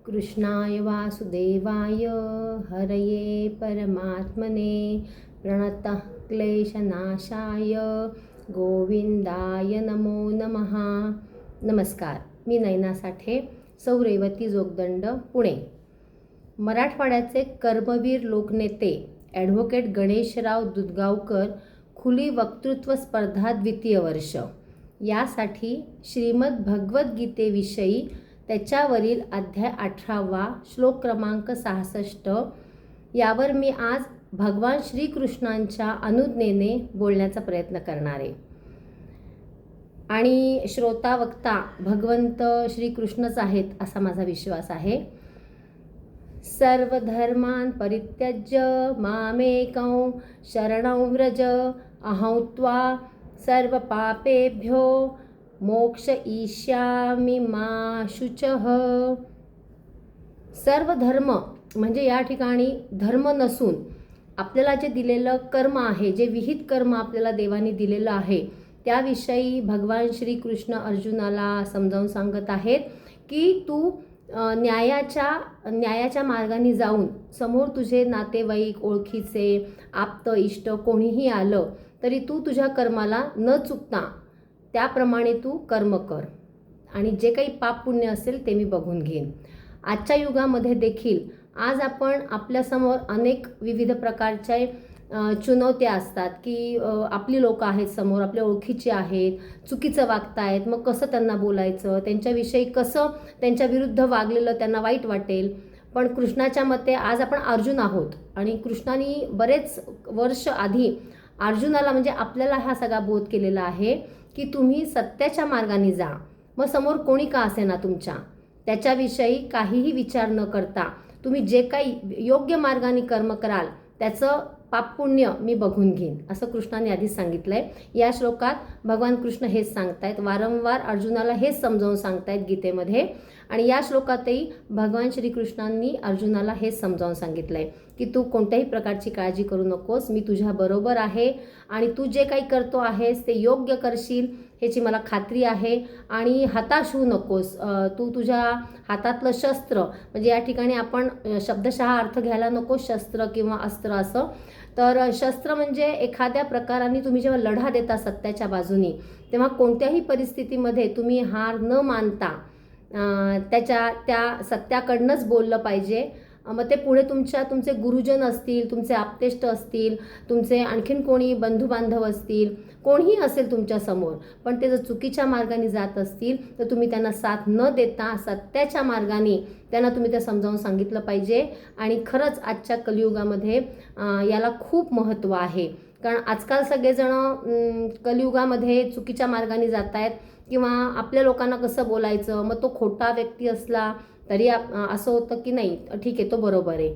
कृष्णाय वासुदेवाय हरये परमात्मने प्रणतः क्लेशनाशाय गोविंदाय नमो नमः. नमस्कार, मी नयना साठे, सौ रेवती जोगदंड, पुणे. मराठवाड्याचे कर्मवीर लोकनेते ॲडव्होकेट गणेशराव दुधगावकर खुली वक्तृत्व स्पर्धा द्वितीय वर्ष यासाठी श्रीमद भगवद्गीतेविषयी त्याच्यावरील अध्याय 18 श्लोक क्रमांक 66 यावर मी आज भगवान श्रीकृष्णांच्या अनुज्ञेने बोलण्याचा प्रयत्न करणार आहे. आणि श्रोता वक्ता भगवंत श्रीकृष्णच आहेत असा माझा विश्वास आहे. सर्वधर्मान् परित्यज्य मामेकं शरणं व्रज अहं त्वा सर्वपापेभ्यो मोक्ष ईष्यामि मा शुचः. सर्व धर्म म्हणजे या ठिकाणी धर्म नसून आपल्याला जे दिलेलं कर्म आहे, जे विहित कर्म आपल्याला देवाने दिलेलं आहे, त्याविषयी भगवान श्रीकृष्ण अर्जुनाला समजावून सांगत आहेत की तू न्यायाच्या मार्गाने जाऊन समोर तुझे नातेवाईक, ओळखीचे, आप्त, इष्ट कोणीही आलं तरी तू तुझ्या कर्माला न चुकता त्याप्रमाणे तू कर्म कर आणि जे काही पाप पुण्य असेल ते मी बघून घेईन. आजच्या युगामध्ये देखील आज आपण आपल्यासमोर अनेक विविध प्रकारच्या चुनवत्या असतात की आपली लोक आहेत समोर, आपल्या ओळखीची आहेत, चुकीचं वागतायत, मग कसं त्यांना बोलायचं, त्यांच्याविषयी कसं त्यांच्या विरुद्ध वागलेलं त्यांना वाईट वाटेल. पण कृष्णाच्या मते आज आपण अर्जुन आहोत आणि कृष्णाने बरेच वर्ष आधी अर्जुनाला म्हणजे आपल्याला हा सगळा बोध केलेला आहे की तुम्ही सत्याच्या मार्गाने जा, मग समोर कोणी का असेना तुमच्या त्याच्याविषयी काहीही विचार न करता तुम्ही जे काही योग्य मार्गाने कर्म कराल त्याचं पापपुण्य मी बघून घेईन असं कृष्णाने आधीच सांगितलंय. या श्लोकात भगवान कृष्ण हेच सांगतायत, वारंवार अर्जुनाला हेच समजावून सांगतायत गीतेमध्ये. आणि या श्लोकातही भगवान श्रीकृष्णांनी अर्जुनाला हेच समजावून सांगितलंय की तू कोणत्याही प्रकारची काळजी करू नकोस, मी तुझ्या बरोबर आहे आणि तू जे काही करतो आहेस ते योग्य करशील ह्याची मला खात्री आहे. आणि हताश होऊ नकोस, तू तुझ्या हातातलं शस्त्र म्हणजे या ठिकाणी आपण शब्दशः अर्थ घ्यायला नको शस्त्र किंवा अस्त्र असं, तर शस्त्र म्हणजे एखाद्या प्रकाराने तुम्ही जेव्हा लढा देता सत्याच्या बाजूनी तेव्हा कोणत्याही परिस्थितीमध्ये तुम्ही हार न मानता त्या सत्याकडनंच बोललं पाहिजे. मग ते पुढे तुमचे गुरुजन असतील, तुमचे आप्तेष्ट असतील, तुमचे आणखीन कोणी बंधुबांधव असतील, कोणीही असेल तुमच्यासमोर, पण ते जर चुकीच्या मार्गाने जात असतील तर तुम्ही त्यांना साथ न देता सत्याच्या मार्गाने त्यांना तुम्ही ते समजावून सांगितलं पाहिजे. आणि खरंच आजच्या कलियुगामध्ये याला खूप महत्त्व आहे, कारण आजकाल सगळेजण कलियुगामध्ये चुकीच्या मार्गाने जात आहेत किंवा आपल्या लोकांना कसं बोलायचं, मग तो खोटा व्यक्ती असला तरी असं होतं की नाही ठीक आहे तो बरोबर आहे.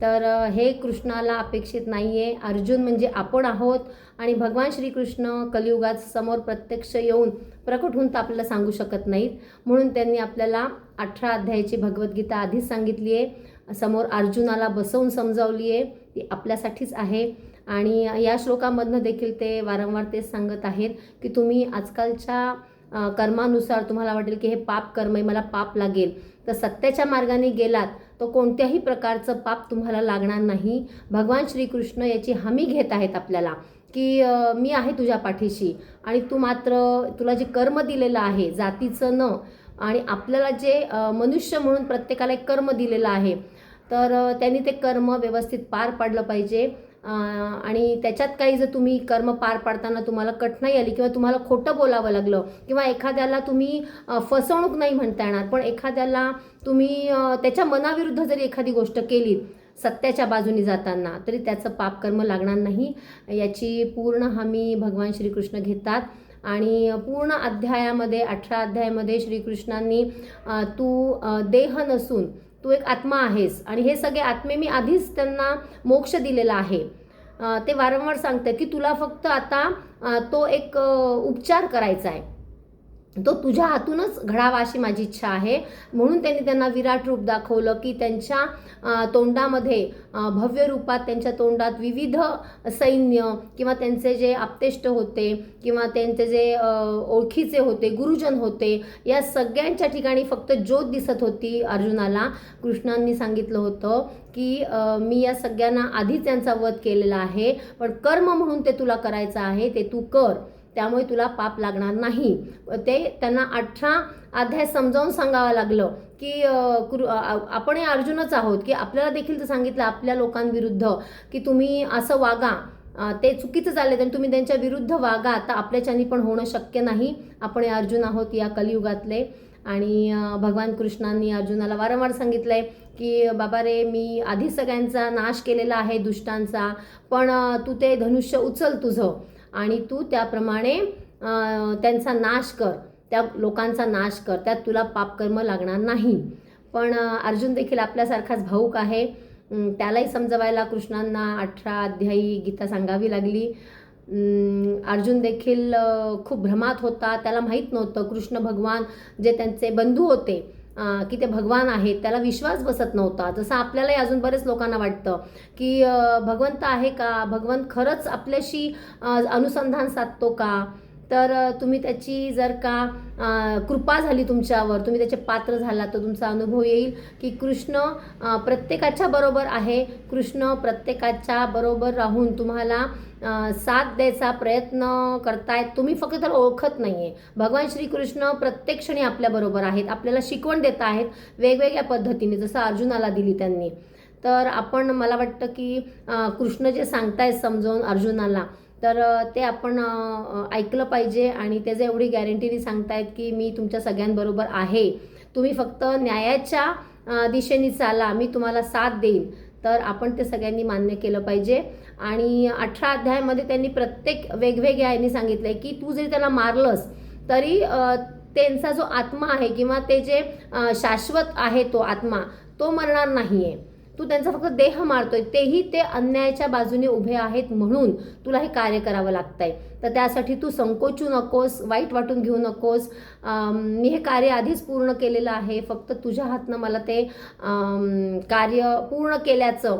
तर हे कृष्णाला अपेक्षित नाही आहे. अर्जुन म्हणजे आपण आहोत आणि भगवान श्रीकृष्ण कलियुगात समोर प्रत्यक्ष येऊन प्रकट होऊन तर आपल्याला सांगू शकत नाहीत, म्हणून त्यांनी आपल्याला 18 अध्यायाची भगवद्गीता आधीच सांगितली आहे, समोर अर्जुनाला बसवून समजावली आहे, ती आपल्यासाठीच आहे. आणि या श्लोकामधनं देखील ते वारंवार तेच सांगत आहेत की तुम्ही आजकालच्या कर्मानुसार तुम्हाला वाटेल की हे पाप कर्म आहे, मला पाप लागेल, तर सत्याच्या मार्गाने गेलात तर कोणत्याही प्रकारचं पाप तुम्हाला लागणार नाही. भगवान श्रीकृष्ण याची हमी घेत आहेत आपल्याला की मी आहे तुझ्या पाठीशी आणि तू मात्र तुला जे कर्म दिलेलं आहे जातीचं न, आणि आपल्याला जे मनुष्य म्हणून प्रत्येकाला एक कर्म दिलेलं आहे तर त्यांनी ते कर्म व्यवस्थित पार पाडलं पाहिजे. आणि त्याच्यात काही जर तुम्ही कर्म पार पाडताना तुम्हाला कठीणाई आली किंवा तुम्हाला खोटं बोलावं लागलं किंवा एखाद्याला तुम्ही फसवणूक नाही म्हणता येणार, पण एखाद्याला तुम्ही त्याच्या मनाविरुद्ध जरी एखादी गोष्ट केली सत्याच्या बाजूनी जाताना तरी त्याचं पाप कर्म लागणार नाही, याची पूर्ण हमी भगवान श्रीकृष्ण घेतात. आणि पूर्ण अध्यायामध्ये 18 अध्यायामध्ये श्रीकृष्णांनी तू देह नसून तू एक आत्मा आहेस आणि हे सगळे आत्मे मी आधीच त्यांना मोक्ष दिलेला आहे. ते वारंवार सांगतात की तुला फक्त आता तो एक उपचार करायचा आहे. तो तुझ्या हातूनच घडावा अशी माझी इच्छा आहे. म्हणून त्यांनी त्यांना विराट रूप दाखवलं की त्यांच्या तोंडामध्ये भव्य रूपात त्यांच्या तोंडात विविध सैन्य किंवा त्यांचे जे आप्तेष्ट होते किंवा त्यांचे जे ओळखीचे होते, गुरुजन होते, या सगळ्यांच्या ठिकाणी फक्त ज्योत दिसत होती अर्जुनाला. कृष्णांनी सांगितलं होतं की मी या सगळ्यांना आधीच त्यांचा वध केलेला आहे, पण कर्म म्हणून ते तुला करायचं आहे, ते तू कर, त्यामुळे तुला पाप लागणार नाही. ते त्यांना 18 अध्याय समजावून सांगावं लागलं की आपण हे अर्जुनच आहोत, की आपल्याला देखील ते सांगितलं आपल्या लोकांविरुद्ध की तुम्ही असं वागा, ते चुकीचं चालले तर तुम्ही त्यांच्या विरुद्ध वागा. आता आपल्याच्यानी पण होणं शक्य नाही, आपण हे अर्जुन आहोत या कलियुगातले. आणि भगवान कृष्णांनी अर्जुनाला वारंवार सांगितलंय की बाबा रे, मी आधी सगळ्यांचा नाश केलेला आहे दुष्टांचा, पण तू ते धनुष्य उचल तुझं आणि तू त्याप्रमाणे त्यांचा नाश कर, त्या लोकांचा नाश कर, त्यात तुला पापकर्म लागणार नाही. पण अर्जुन देखील आपल्यासारखाच भाऊक आहे. त्यालाही समजवायला कृष्णांना 18 अध्यायी गीता सांगावी लागली. अर्जुन देखील खूप भ्रमात होता. त्याला माहीत नव्हतं कृष्ण भगवान जे त्यांचे बंधू होते की ते भगवान आहेत, त्याला विश्वास बसत नव्हता. जसं आपल्यालाही अजून बरेच लोकांना वाटतं की भगवंत आहे का, भगवंत खरंच आपल्याशी अनुसंधान साधतो का. तर तुम्ही त्याची जर का कृपा झाली तुमच्यावर, तुम्ही त्याचे पात्र झाला, तर तुमचा अनुभव येईल की कृष्ण प्रत्येकाच्या बरोबर आहे. कृष्ण प्रत्येकाच्या बरोबर राहून तुम्हाला साथ द्यायचा प्रयत्न करतायत. तुम्ही फक्त त्याला ओळखत नाही आहे. भगवान श्रीकृष्ण प्रत्येक क्षणी आपल्याबरोबर आहेत, आपल्याला शिकवण देत आहेत वेगवेगळ्या पद्धतीने, जसं अर्जुनाला दिली त्यांनी. तर आपण, मला वाटतं की कृष्ण जे सांगतायत समजावून अर्जुनाला, तर ते आपण ऐकलं पाहिजे. आणि त्याचं एवढी गॅरंटीने सांगतायत की मी तुमच्या सगळ्यांबरोबर आहे, तुम्ही फक्त न्यायाच्या दिशेने चाला, मी तुम्हाला साथ देईन. तर आपण ते सगळ्यांनी मान्य केलं पाहिजे. आणि 18 अध्यायामध्ये त्यांनी प्रत्येक वेगवेगळ्या यांनी सांगितलं आहे की तू जरी त्याला मारलंस तरी त्यांचा जो आत्मा आहे किंवा ते जे शाश्वत आहे तो आत्मा, तो मरणार नाही आहे. तू त्यांचा फक्त देह मारतोय, तेही ते अन्यायाच्या बाजूने उभे आहेत म्हणून तुला हे कार्य करावं लागतंय. तर त्यासाठी तू संकोचू नकोस, वाईट वाटून घेऊ नकोस. मी हे कार्य आधीच पूर्ण केलेलं आहे, फक्त तुझ्या हातनं मला ते कार्य पूर्ण केल्याचं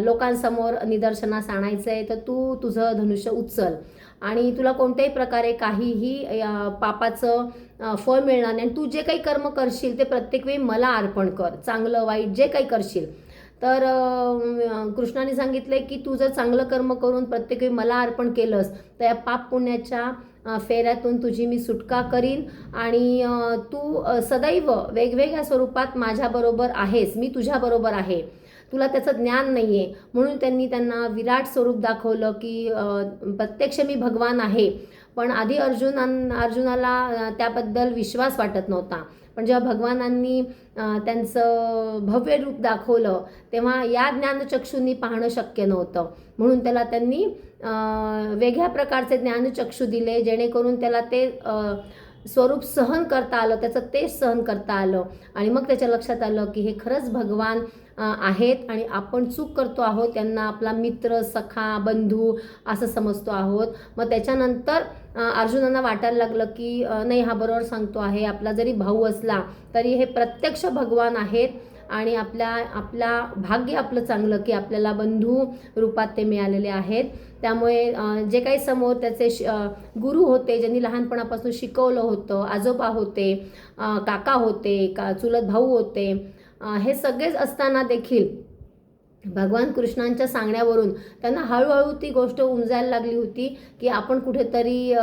लोकांसमोर निदर्शनास आणायचं आहे. तर तू तुझं धनुष्य उचल आणि तुला कोणत्याही प्रकारे काहीही पापाचं फळ मिळणार नाही. तू जे काही कर्म करशील ते प्रत्येक वेळी मला अर्पण कर, चांगलं वाईट जे काही करशील. तर कृष्णाने सांगितलंय की तू जर चांगलं कर्म करून प्रत्येक वेळी मला अर्पण केलंस तर या पाप पुण्याच्या फेऱ्यातून तुझी मी सुटका करीन आणि तू सदैव वेगवेगळ्या स्वरूपात माझ्याबरोबर आहेस, मी तुझ्याबरोबर आहे. तुला त्याचं ज्ञान नाही आहे म्हणून त्यांनी त्यांना विराट स्वरूप दाखवलं की प्रत्यक्ष मी भगवान आहे. पण आधी अर्जुनाला त्याबद्दल विश्वास वाटत नव्हता. पण जेव्हा भगवानांनी त्यांचं भव्य रूप दाखवलं तेव्हा या ज्ञानचक्षूंनी पाहणं शक्य नव्हतं. म्हणून त्याला त्यांनी वेगळ्या प्रकारचे ज्ञानचक्षू दिले, जेणेकरून त्याला ते स्वरूप सहन करता आलं, त्याचं तेज सहन करता आलं. आणि मग त्याच्या लक्षात आलं की हे खरंच भगवान आहेत आणि आपण चूक करतो आहोत, त्यांना आपला मित्र, सखा, बंधू असं समजतो आहोत. मग त्याच्यानंतर अर्जुनांना वाटायला लागलं की नाही, हा बरोबर सांगतो आहे, आपला जरी भाऊ असला तरी हे प्रत्यक्ष भगवान आहेत आणि आपला भाग्य आपलं चांगलं की आपल्याला बंधू रूपात ते मिळालेले आहेत. त्यामुळे जे काही समोर त्याचे गुरु होते, ज्यांनी लहानपणापासून शिकवलं होतं, आजोबा होते, काका होते, चुलत भाऊ होते, हे सगळेच असताना देखील भगवान कृष्णांच्या सांगण्यावरून त्यांना हळूहळू ती गोष्ट उमजायला लागली होती की आपण कुठेतरी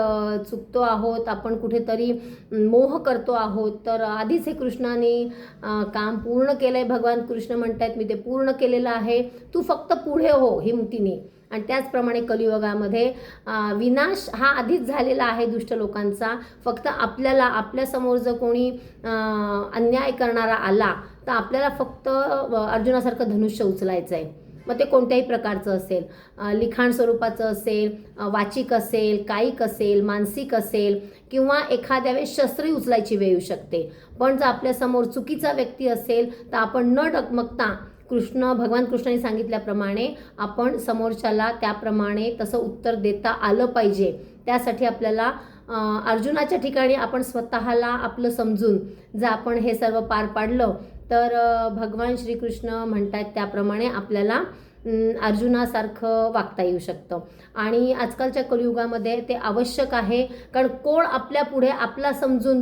चुकतो आहोत, आपण कुठेतरी मोह करतो आहोत. तर आधीच हे कृष्णाने काम पूर्ण केलं आहे. भगवान कृष्ण म्हणतात मी ते पूर्ण केलेलं आहे, तू फक्त पुढे हो हिमतीने. आणि त्याचप्रमाणे कलियुगामध्ये विनाश हा आधीच झालेला आहे दुष्ट लोकांचा. फक्त आपल्यासमोर जर कोणी अन्याय करणारा आला तर आपल्याला फक्त अर्जुनासारखं धनुष्य उचलायचं आहे. मग ते कोणत्याही प्रकारचं असेल, लिखाण स्वरूपाचं असेल, वाचिक असेल, कायिक असेल, मानसिक असेल किंवा एखाद्या वेळेस शस्त्रही उचलायची वेळ येऊ शकते. पण जर आपल्यासमोर चुकीचा व्यक्ती असेल तर आपण न डगमगता भगवान कृष्णाने सांगितल्याप्रमाणे आपण समोरच्याला त्याप्रमाणे तसं उत्तर देता आलं पाहिजे. त्यासाठी आपल्याला अर्जुनाच्या ठिकाणी आपण स्वतःला आपलं समजून जर आपण हे सर्व पार पाडलं तर भगवान श्रीकृष्ण म्हणतात त्याप्रमाणे आपल्याला अर्जुनासारखं वागता येऊ शकतं. आणि आजकालच्या कलियुगामध्ये ते आवश्यक आहे, कारण कोण आपल्या पुढे आपला समजून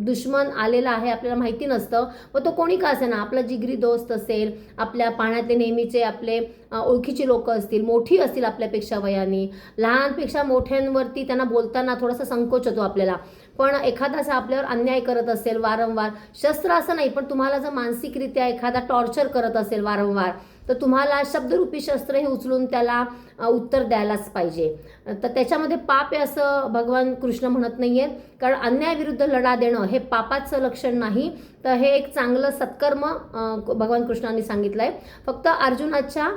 दुश्मन आलेला आहे आपल्याला माहिती नसतं. व तो कोणी का असेना, आपला जिगरी दोस्त असेल, आपल्या पाण्यातले नेहमीचे आपले ओळखीची लोक असतील, मोठी असतील आपल्यापेक्षा वयाने, लहानपेक्षा मोठ्यांवरती त्यांना बोलताना थोडासा संकोच होतो आपल्याला. पण एखादा असा आपल्यावर अन्याय करत असेल वारंवार, शस्त्र असं नाही पण तुम्हाला जर मानसिकरित्या एखादा टॉर्चर करत असेल वारंवार, तर तुम्हाला शब्दरूपी शस्त्र हे उचलून त्याला उत्तर द्यायलाच पाहिजे. तर त्याच्यामध्ये पाप आहे असं भगवान कृष्ण म्हणत नाही आहेत, कारण अन्यायाविरुद्ध लढा देणं हे पापाचं लक्षण नाही, तर हे एक चांगलं सत्कर्म भगवान कृष्णांनी सांगितलं आहे. फक्त अर्जुनाच्या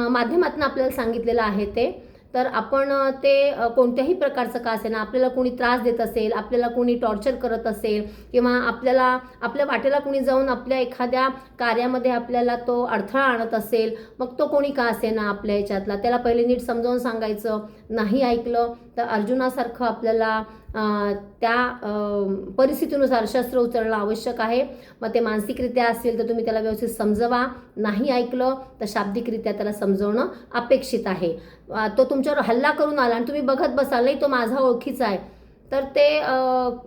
माध्यमातून आपल्याला सांगितलेलं आहे ते. तर आपण ते कोणत्याही प्रकारचं का असेना, आपल्याला कोणी त्रास देत असेल, आपल्याला कोणी टॉर्चर करत असेल, किंवा आपल्याला आपल्या वाटेला कोणी जाऊन आपल्या एखाद्या कार्यामध्ये आपल्याला तो अडथळा आणत असेल, मग तो कोणी का असेना आपल्या याच्यातला, त्याला पहिले नीट समजावून सांगायचं. नाही ऐकलं तर अर्जुनासारखं आपल्याला त्या परिस्थितीनुसार शस्त्र उचलणं आवश्यक आहे. मग ते मानसिकरित्या असेल तर तुम्ही त्याला व्यवस्थित समजवा, नाही ऐकलं तर शाब्दिकरित्या त्याला समजवणं अपेक्षित आहे. तो तुमच्यावर हल्ला करून आला आणि तुम्ही बघत बसाल, नाही तो माझा ओळखीचा आहे, तर ते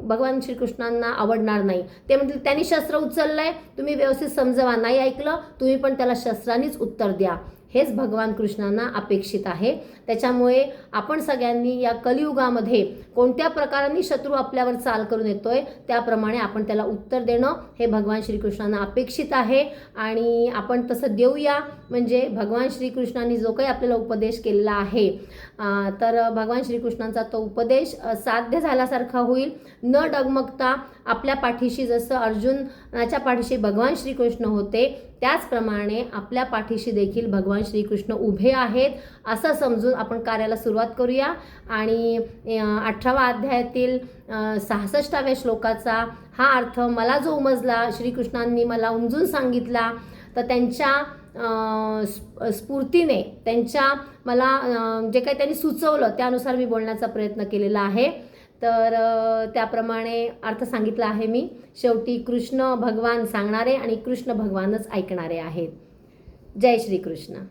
भगवान श्रीकृष्णांना आवडणार नाही. ते म्हणतील त्यांनी शस्त्र उचललंय, तुम्ही व्यवस्थित समजवा, नाही ऐकलं तुम्ही पण त्याला शस्त्रांनीच उत्तर द्या. हेच भगवान कृष्णांना अपेक्षित आहे. त्याच्यामुळे आपण सगळ्यांनी या कलियुगामध्ये कोणत्या प्रकाराने शत्रू आपल्यावर चाल करून येतोय त्याप्रमाणे आपण त्याला उत्तर देणं हे भगवान श्रीकृष्णांना अपेक्षित आहे. आणि आपण तसं देऊया, म्हणजे भगवान श्रीकृष्णांनी जो काही आपल्याला उपदेश केलेला आहे तर भगवान श्रीकृष्णांचा तो उपदेश साध्य झाल्यासारखा होईल. न डगमगता आपल्या पाठीशी जसं अर्जुनाच्या पाठीशी भगवान श्रीकृष्ण होते त्याचप्रमाणे आपल्या पाठीशी देखील भगवान श्रीकृष्ण उभे आहेत असं समजून आपण कार्याला सुरुवात करूया. आणि 18व्या अध्यायातील 66व्या श्लोकाचा हा अर्थ मला जो उमजला, श्रीकृष्णांनी मला उमजून सांगितला, तर त्यांच्या स्फूर्तीने, त्यांच्या मला जे काही त्यांनी सुचवलं त्यानुसार मी बोलण्याचा प्रयत्न केलेला आहे. तर त्याप्रमाणे अर्थ सांगितला आहे मी. शेवटी कृष्ण भगवान सांगणारे आणि कृष्ण भगवानच ऐकणारे आहेत. जय श्री कृष्ण.